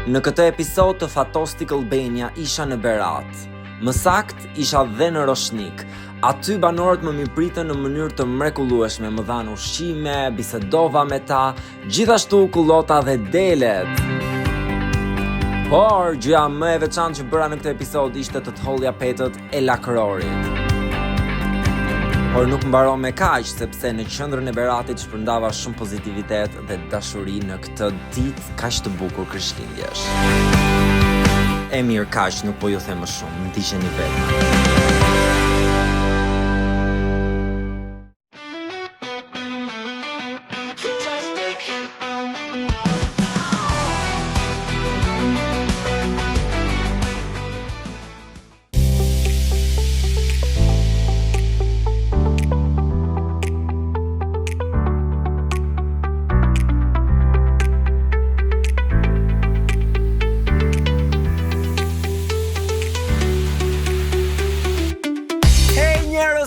Në këtë episod të Fantastic Albania isha në Berat. Më sakt, isha dhe në Roshnik. Aty banorët më mirëpritën në mënyrë të mrekullueshme, më dhanë ushqime, bisedova me ta, gjithashtu kullota dhe delet. Por, gjëja më e veçantë që bëra në këtë episod ishte të hollja petët e lakërorit. Por nuk mbaron me kaq, sepse në qendrën e Beratit shpërndava shumë pozitivitet dhe dashuri në këtë ditë kaq të bukur Krishtlindjesh. E mirë kaq, nuk po ju them më shumë, ndiqeni vetë.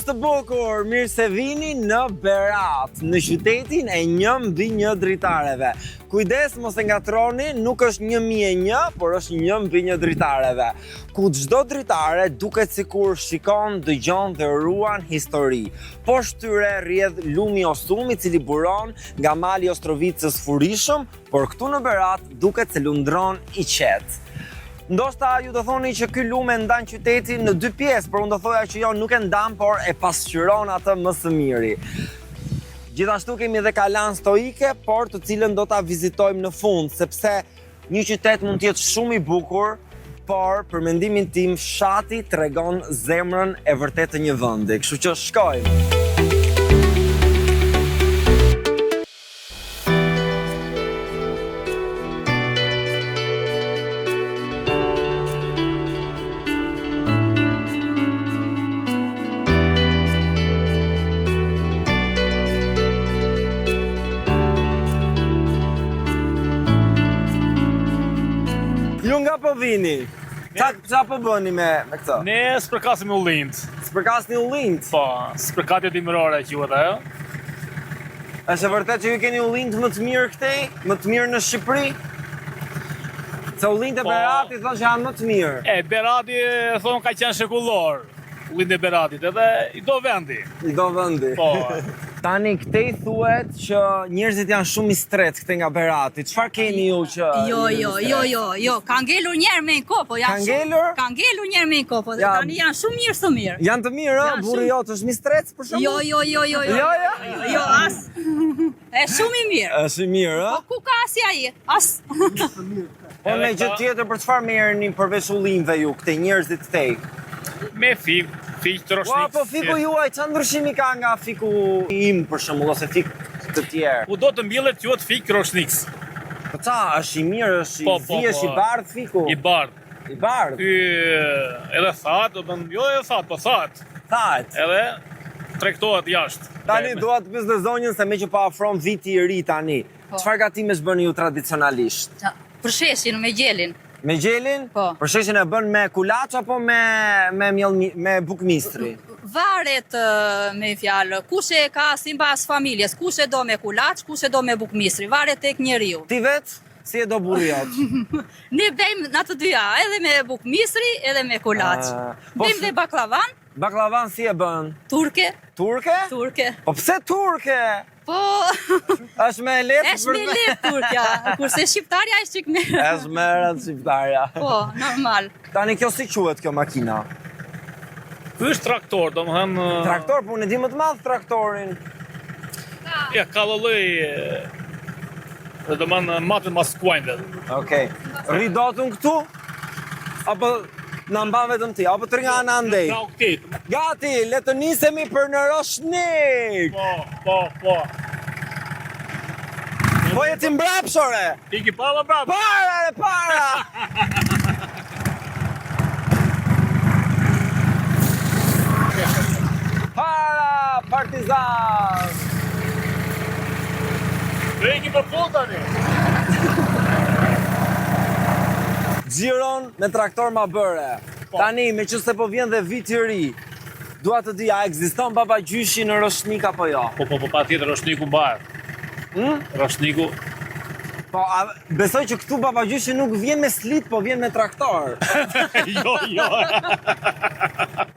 Të bukur, mirë se vini në Berat, në qytetin e 1/1 dritareve. Kujdes mos e ngatroni, nuk është 1001, por është 1/1 dritareve, ku çdo dritare duket sikur shikon, dëgjon dhe ruan histori. Poshtë tyre rrjedh lumi Osumi, i cili buron nga mali Ostrovicës furishëm, por këtu në Berat duket se lundron i qetë. Ndoshta ju do thoni që ky lume ndan qytetin në dy pjesë, por unë do thoja që jo, nuk e ndan, por e pasqyron atë më së miri. Gjithashtu kemi dhe kalan stoike, por të cilën do ta vizitojmë në fund, sepse një qytet mund të jetë shumë i bukur, por për mendimin tim fshati tregon zemrën e vërtetë të një vendi. Kështu që shkojmë. Ju nga po vini? Qa po bëni me këto? Ne s'përkasim ullind. S'përkasni ullind? Po, s'përkatje dimërore quhet ajo. Është e vërtet që ju keni ullind më të mirë këtej? Më të mirë në Shqipëri? Se ullind e Berati thonë që janë më të mirë. Berati thonë ka qenë shekullor. Ullind e Beratit, edhe i do vendi. I do vendi. Po. Tani këtej thuhet që njerëzit janë shumë i stret këtej nga Berati. Çfarë keni ju që Jo, ka ngelur njerë me në kopo. Ka ngelur? Ka ngelur njerë me në kopo dhe tani janë shumë mirë së mirë. Janë të mirë, burri jot është mi stret për shembull? Jo, as. E shumë i mirë. Është i mirë, ë? Po ku ka asi ai? As. Po me gjë tjetër për çfarë merrni përveç ullinjve ju këtej njerëzit këtej? Me fik të Roshnik. Po fiku juaj, çfarë ndryshimi ka nga fiku im për shembull ose fik të tjerë? U do të mbjellet quhet fik Roshniks. Po ça, është i mirë, është i zi, është i bardh fiku? I bardh. I bardh? Ky edhe thatë, do të jo edhe thatë, po thatë. Thatë. Edhe tregtohet jashtë. Tani dua të pyes në zonjën se me që po afron viti i ri tani. Çfarë gatimesh bëni ju tradicionalisht? Përsheshin me gjelin. Me gjelin? Po. Përsheshin e bën me kulaç apo me bukmistri? Varet me fjalë, kush e ka sipas familjes, kush e do me kulaç, kush e do me bukmistri, varet tek njeriu. Ti vet? Si e do burri jot? Ne bëjmë në të dyja, edhe me bukmistri, edhe me kulaç. Bëjmë dhe baklavan. Baklavan si e bën? Turke. Turke? Turke. Po pse turke? Po, është me lehtë është me lehtë turkja, kurse shqiptarja është çik me. Është merret shqiptarja. Po, normal. Tani kjo si quhet kjo makina? Ky është traktor, domethënë Traktor, po unë e di më të madh traktorin. ja ka lloj domethënë matë mas kuajnë. Okej. Ridotun këtu? Apo na mban vetëm ti, apo të nga ana andej? Gati, le të nisemi për në Roshnik! Po. Po jeti mbrapshore! Iki para bravo. Para! Para, partizan! Iki për full tani. Xhiron me traktor ma bëre. Tani, me që se po vjen dhe viti i ri, dua të di, a ekziston babagjyshi në Roshnik apo jo? Po, pa tjetër Roshniku mbahet. Roshniku Po, besoj që këtu babagjyshi nuk vjen me slit, po vjen me traktor. Jo, jo.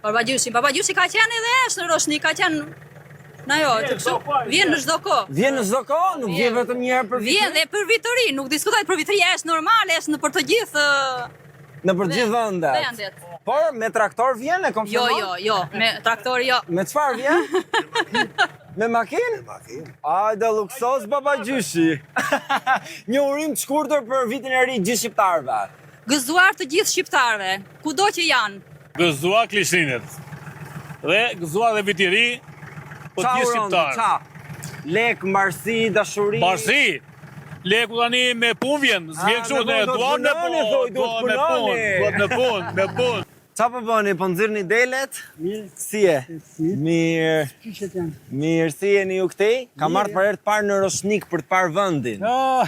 Babagjyshi ka qenë edhe është në Roshni, ka qenë na jo, të kështu, vjen në çdo kohë. Vjen në çdo kohë, nuk vjen vetëm një herë për Vjen dhe për vitëri, nuk diskutojt për vitëri, është normale, është në për të gjithë në për gjithë vendet. vendet. Por me traktor vjen e konfirmon? Jo, me traktori jo. Me çfarë vjen? Me makinë? Me makinë. Ajde luksos babagjyshi. Një urim të shkurtër për vitin e ri gjithë shqiptarëve. Gëzuar të gjithë shqiptarëve, kudo që janë. Gëzua Klishinit. Dhe gëzua dhe vitiri për Qa gjithë uron, shqiptarë. qa? Lek, mbarsi, dashuri. Barsi, leku tani me pun vjen, s'vjen kështu, ne duam me pun, duam me pun. Qa po bëni, po nxirrni delet? Mirë. Si e? Mirë. Qyshet janë. Mirë, si jeni ju këtej? Kam marrë për herë të parë në Roshnik për të parë vendin. Oh,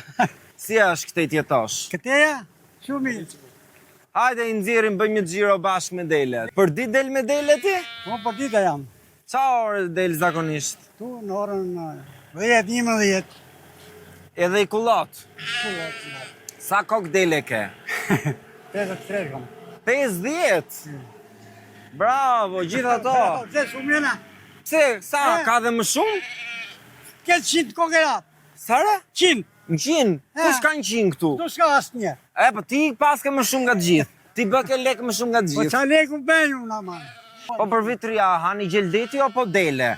Si është këtej t'jetosh? këteja? Shumë mirë. Hajde i nxjerrim, bëjmë një xhiro bashkë me delet. Për ditë del me delet ti? Po për dita jam. Qa orë del zakonisht? Tu në orën 10-11. Edhe i kullot. Sa kokë dele ke? 53 kam. 50? Bravo, gjithë ato. Pse shumë jena? Pse, sa, ka dhe më shumë? Këtë 100 kokerat. Sara? 100. 100? Kush ka 100 këtu? Tu s'ka asë një. E, po ti pas ke më shumë nga të gjithë. Ti bë ke lek më shumë nga të Po gjithë. qa leku bëjnë unë amanë. Po për vitria, hani gjeldeti apo dele?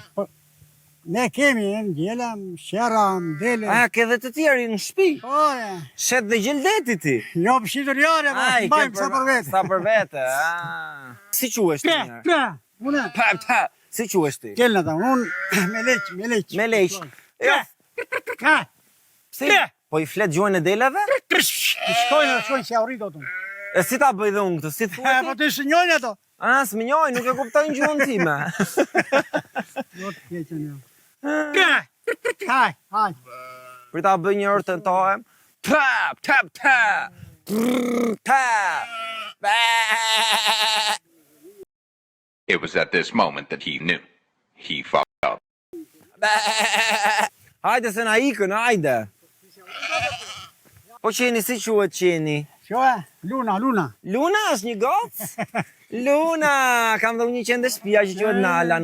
Ne kemi, në gjela, shera, dele. A, ke dhe të tjeri në shtëpi? Po, ja. Shet dhe gjeldeti ti? Jo pëshitur jare, po Ai, mbajmë sa për vetë. Sa për vete, a. Si quesh ti njerë? Pre, une. Pa, si quesh ti? Kellë ta, unë me leq. Me leq. Jo, Ka, si? Po i flet gjuhën e deleve? shkojnë që ja rritë ato. E si ta bëj dhe unë këtë? Si thua Po ti? të shënjojnë ato. A, s'mënjoj, nuk e kuptojnë gjuhën time. Jo të keqen jo. Kaj, haj. Për ta bëj një orë të tohem. Tap, tap, tap. Prrr, tap. Ba. It was at this moment that he knew. He fucked up. Ba. Hajde se na ikën, hajde. Po qeni, si quhet qeni? Qo e? Luna. Luna është një gocë? Luna, kam dhe unë një qende shtëpia që quhet Nala.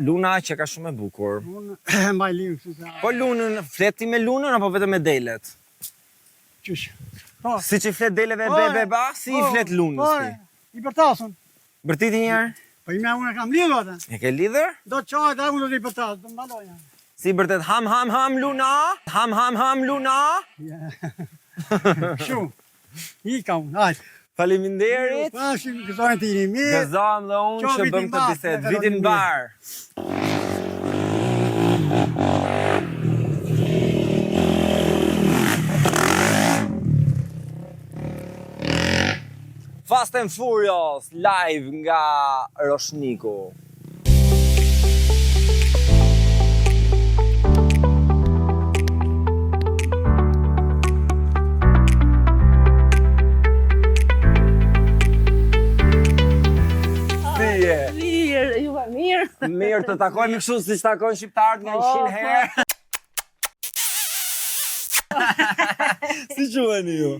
Luna që ka shumë e bukur. Unë mbaj liu kështu sa. Po Lunën, fleti me Lunën apo vetëm me delet? Qysh. Po. Si që flet deleve beba, si i flet Lunës ti? I përtasun. Bërtiti njerë? Po ime unë e kam lidhë atë. E ke lidhër? Do të qaj dhe unë do t'i përtas, do mbaloja. Si bërtet ham Luna? Ham Luna? Kështu. I ka unë, hajtë. Faleminderit. Pashim, gëzojnë t'ini mirë. Gëzojmë dhe unë Qo që vitin bëm të mbar, bisedë. e Vitin kaloni bar. Fast and Furious, live nga Roshniku. Mirë, ju va mirë. Mirë të takojmë kështu si që takojnë shqiptarët nga 100 herë. Si quheni ju?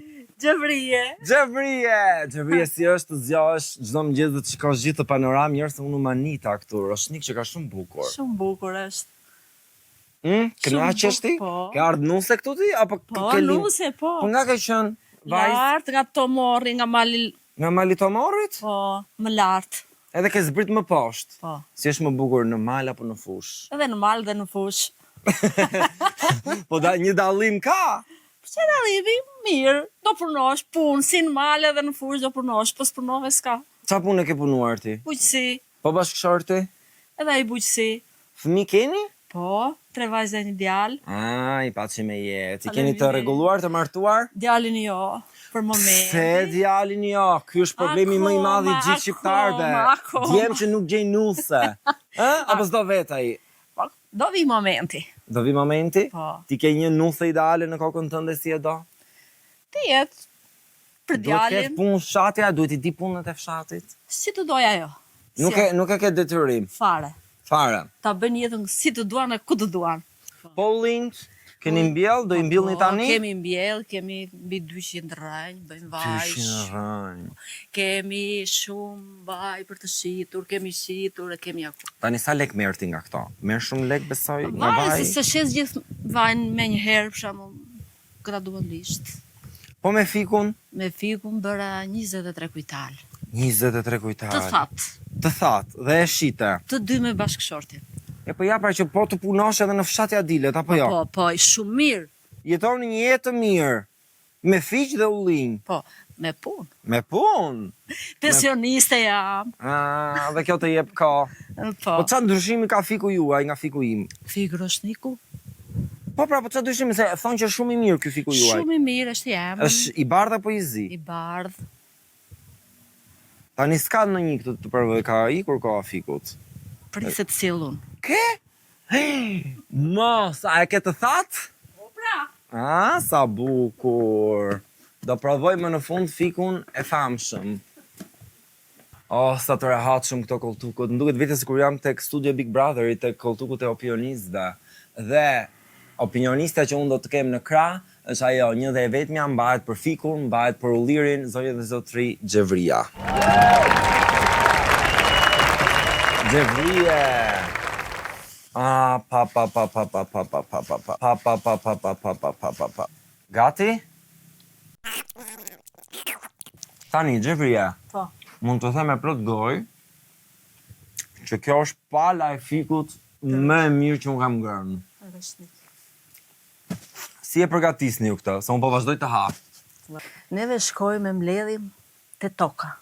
Gjëvrije. Gjëvrije si është të zgjohesh çdo mëngjes dhe të shikosh gjithë të panoramë, njërë se unë manita këtu, Roshnik që ka shumë bukur. Shumë bukur është. Kënaqesh ti? Po. Ke ardhur nuse këtu ti apo Po, ke lind? nuse, po. Po nga ke qenë? Vajzë Lartë nga Tomorri, nga Mali, nga Malitomorit? po, më lartë. Edhe ke zbrit më poshtë. Po. Si është më bukur në mal apo në fush? Edhe në malë dhe në fush. Po një dallim ka. Pse dallimi mirë, do punosh punë, si në malë edhe në fush do punosh, po s'punove s'ka. Qa punë ke punuar ti? Bujqësi, Po bashkëshorti? edhe i bujqësi. Fëmi keni? Po, 3 vajzë dhe një djalë. I paçi me jetë. I keni të Faleminderit. rregulluar, të martuar? Djalin jo, për momentin. Se djalin jo, ky është problemi më i madh i gjithë shqiptarëve. Akoma. Djem që nuk gjej nuse. Apo s'do vet ai? Po, do vi momenti. Do vi momenti? Po. Ti ke një nuse ideale në kokën tënde si e do? Ti jetë për Duhet të ketë djalin, punë fshatja, duhet i di punët e fshatit. si të doja jo. Nuk e ke detyrim. Fare. Fare. Ta bën jetën si të duan e ku të duan. Polling, Keni mbjell, do i mbjellni tani? Kemi mbjell, kemi mbi 200 rënj, bëjmë vaj. 200 rënj. Kemi shumë vaj për të shitur, kemi shitur e kemi akut. Tani sa lek merr ti nga këto? Merr shumë lek besoj nga Vaj, vaj? se shes gjithë vajnë me një herë, për shembull, gradualisht. Po me fikun? Me fikun bëra 23 kujtal. 23 kujtar. Të thatë, Të thatë dhe e shite. të dy me bashkëshortin. E po ja pra që po të punosh edhe në fshatja dilet, apo jo? Po, shumë mirë. Jetoni një jetë të mirë, me fiq dhe ullinj. Po, me punë. Me punë. Pensioniste jam. Dhe kjo të jep ka. Po, Po çfarë ndryshimi ka fiku juaj nga fiku im? fikë roshniku. Po pra, po çfarë ndryshimi se thonë që është shumë i mirë ky fiku juaj. Shumë i mirë është jam. Është i bardhë apo i zi? I bardhë. Tani s'ka në një këtë të përvoj, ka ikur koha fikut. Priset sillun. Ke? Mos, a e ke të thatë? Po pra. Sa bukur. Do provojmë në fund fikun e famshëm. Sa të rehatshëm këto koltukut. Më duket vite sikur jam tek studio Big Brotherit, tek koltukut e opinionistëve. Dhe opinionista që unë do të kem në krah është ajo, një dhe e vetmja, mbahet për fikun, mbahet për ullirin, zonjë dhe zotri Xhevria. Xhevrie. Gati? Tani, Xhevria. Po. Mund të them me plot gojë që kjo është pala e fikut më e mirë që unë kam ngrënë. Roshnik. Si e përgatisni ju këtë? Se unë po vazhdoj të ha. Neve shkojmë me mbledhim te toka.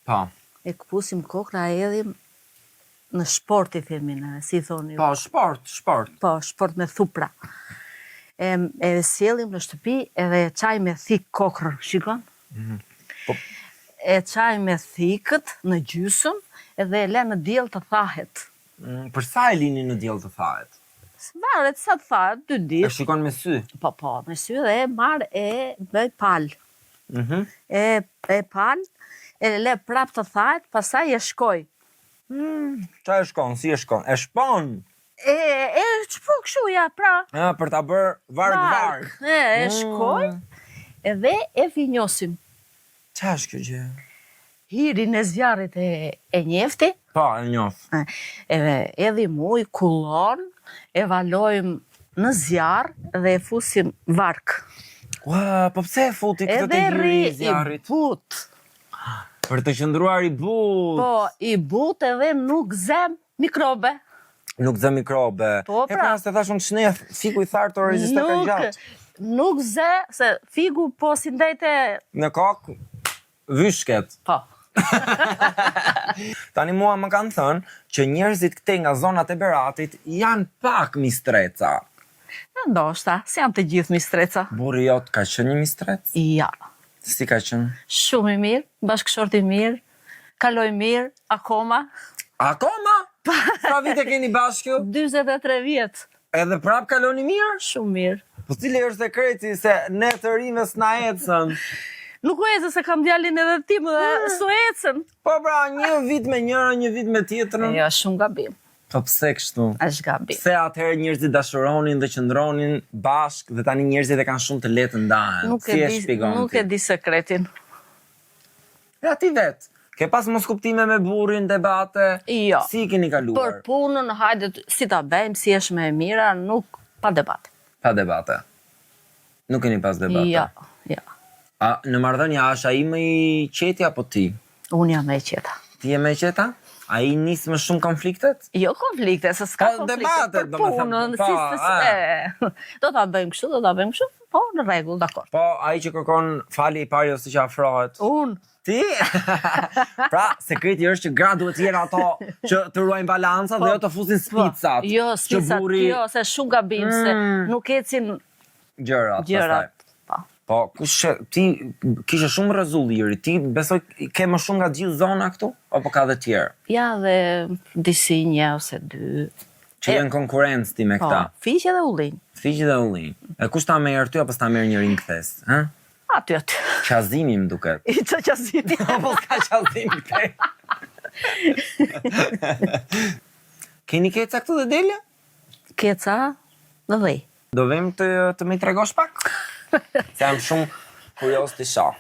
Po. E këpusim kokra, edhim në shport i themin, si thoni. Po, shport. Po, shport me thupra. E sjellim në shtëpi edhe e çaj me thik kokrën, shikon? Po. E çaj me thikët në gjysëm edhe e le në diell të thahet. Për sa e lini në diell të thahet? Varet sa të thahet, 2 E ditë. shikon me sy? Po, me sy dhe e marr e bëj pal. E pal, e le prap të thahet, pastaj e shkoj. Qa e shkon? Si e shkon? E shpon? E çpo kështu ja, pra. Për ta bërë varg. E shkoj, edhe e vinjosim. Qa është kjo gjë? Hirin e zjarrit e njefti, Po, e njoh. edhe edhim ujë, kullon, e valojmë në zjarr dhe e fusim vark. Ua, po pse e futi këtë Edhe të hiri rri i i zjarrit? but. Për të qëndruar i but. Po, i but edhe nuk zem mikrobe. Nuk zë mikrobe. Po, E pra. pra, se thash unë ç'ne fiku i thartë o rezistent ka gjatë. Nuk zë, se figu po si ndajte, Në kokë, vyshket. po. Tani mua më kanë thënë që njerëzit këtej nga zonat e Beratit janë pak mistreca. Ndoshta, si janë të gjithë mistreca. Burri jot ka qenë një mistrec? Ja, Si ka qenë? shumë i mirë, bashkëshorti mirë, kaloj mirë, akoma, Akoma? Sa vite keni bashkë? 43 vjetë, Edhe prap kaloni mirë? shumë mirë. Po cili është sekreti se ne të rinjve s'na ecën? Nuk u ecë se kam djalin edhe tim dhe s'u ecën. Po pra, një vit me njëra, një vit me tjetrën. Jo, shumë gabim, Po pse kështu? është gabim. Pse atëherë njerëzit dashuronin dhe qëndronin bashk dhe tani njerëzit e kanë shumë të lehtë të ndahen? Nuk Si e e di, shpjegon nuk ti? e di sekretin. Ja ti vet. Ke pas mos kuptime me burrin, debate? Jo. Si keni Për kaluar? punën, hajde, si ta bëjmë, si është më e mira, nuk pa debat. Pa debate. Nuk keni pas debate? Jo, jo. A në marrëdhënia është ai më i qeti apo ti? Unë jam e qeta. Ti je më e qeta? Ai nis më shumë konfliktet? Jo konflikte, se s'ka Po, konflikte. debatet, Për do me thënë, punën, po, do ta bëjmë kështu, do ta bëjmë kështu, po, në rregull, dakor. Po, ai që kërkon falje i pari ose që afrohet. Unë, Ti? Pra, sekreti është që gra duhet të jenë ato që të ruajnë balancat dhe jo të fusin spicat. jo, spicat, që burri jo, se shumë gabim, se nuk ecin gjërat. gjërat. Po. Po, ti kishe shumë rrezull iri. Ti besoj ke më shumë nga gjithë zona këtu apo ka dhe tjerë? Ja, dhe disi 1 ose 2. Që janë konkurrencë ti me Po, këta. fiqe dhe ullin. Fiqi dhe ullin. E kush ta merr ty apo s'ta merr njërin kthes, ha? Aty. Qazimi më duket. I që qaziti. Apo s'ka qazim këtej. Keni keca këtu dhe dele? Keca dhe dhej. Do vim të më tregosh pak? Se jam shumë kurios të shoh.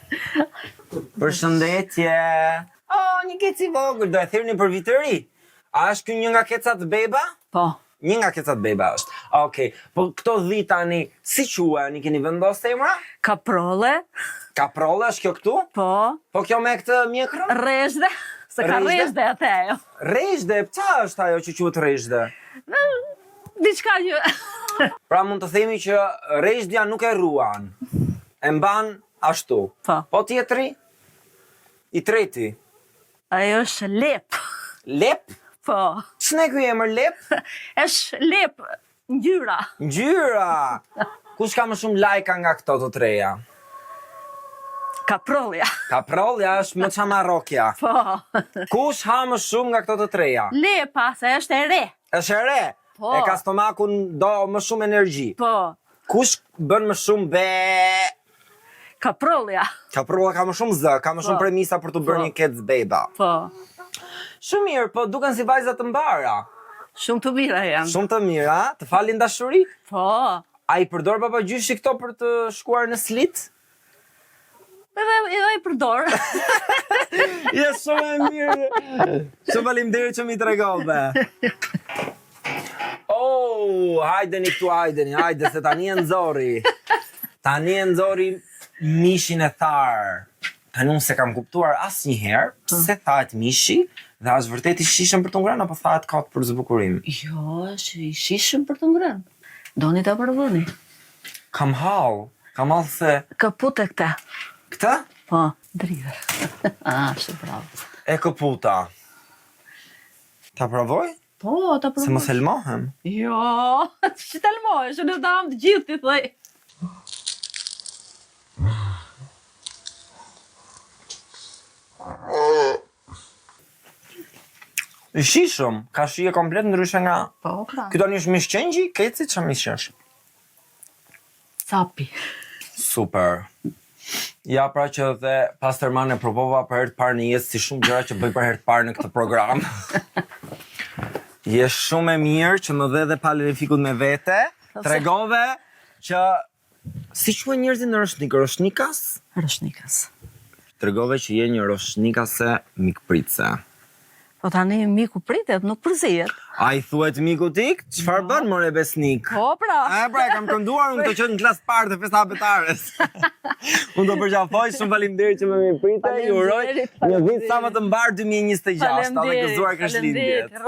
Përshëndetje. Një kec i vogël, do e thirrni për vit të ri. A është ky një nga kecat beba? Po. Një nga kecat beba është. Okej. Po këto dhi tani, si quhen? I keni vendosur emra? Kaprolle. Kaprolle është kjo këtu? Po. Po kjo me këtë mjekrën? Rrezhde. Se ka Rrezhde? rrezhde atë ajo. Rrezhde, ç'a është ajo që quhet rrezhde? Diçka që... Pra mund të themi që rrezhdja nuk e ruan. E mban ashtu. Po. Po tjetri? I treti? Ajo është lep. Lep? Po. Ç'ne ky emër lep? Është lep ngjyra. Ngjyra. Kush ka më shumë lajka nga këto të treja? Kaprollja. Kaprollja është më çamarrokja. Po. Kush ha më shumë nga këto të treja? Lepa, se është e re. Është e re. Po. E ka stomakun do më shumë energji. Po. Kush bën më shumë be? Kaprollja. Kaprolla ka më shumë zë, ka më shumë Po. premisa për të bërë Po. një kec beba. Po. Shumë mirë, po duken si vajza të mbara. Shumë të mira janë. Shumë të mira, të falin dashuri. Po. A i përdor babagjyshi këto për të shkuar në slit? Edhe i përdor. Je shumë e mirë. Shumë faleminderit që mi tregove. Hajdeni këtu, hajde se tani e nxorri. Tani e nxorri mishin e tharë. Tani unë se kam kuptuar asnjëherë pse thahet mishi dhe është vërtet i shishëm për të ngrënë apo thahet kot për zbukurim. Jo, është i shishëm për të ngrënë. Doni ta provoni. Kam hall se Kaput e këta. këtë Po, dridhër. Shumë bravo. e këputa. Ta provoj? Po, ta Se provoj. mos e lmohem. Jo, që të lmohesh, unë ta am të gjithë ti thoj. I shishëm, ka shije komplet ndryshe nga... Po, pra. Ky tani është mish qengji, keci ç'a mish është? Capi. Super. Ja pra që dhe Pasterman e provova për herë të parë në jetë si shumë gjëra që bëj për herë të parë në këtë program. Je shumë e mirë që më dhe palerifikut me vete. Tregove që si quhen njerëzit në Roshnik, roshnikas? Roshnikas. Tregove që je një roshnikase mikpritse. Po tani miku pritet, nuk përzihet. A i thuet miku tik? Çfarë bën more besnik? Po, pra. A pra, e kam kënduar unë të qenë në klasë parë të festa habetares. Unë do përqafoj, shumë faleminderit që më prite, ju uroj një vit sa më të mbar 2026, ta dhe gëzuar Krishtlindjet. Faleminderit,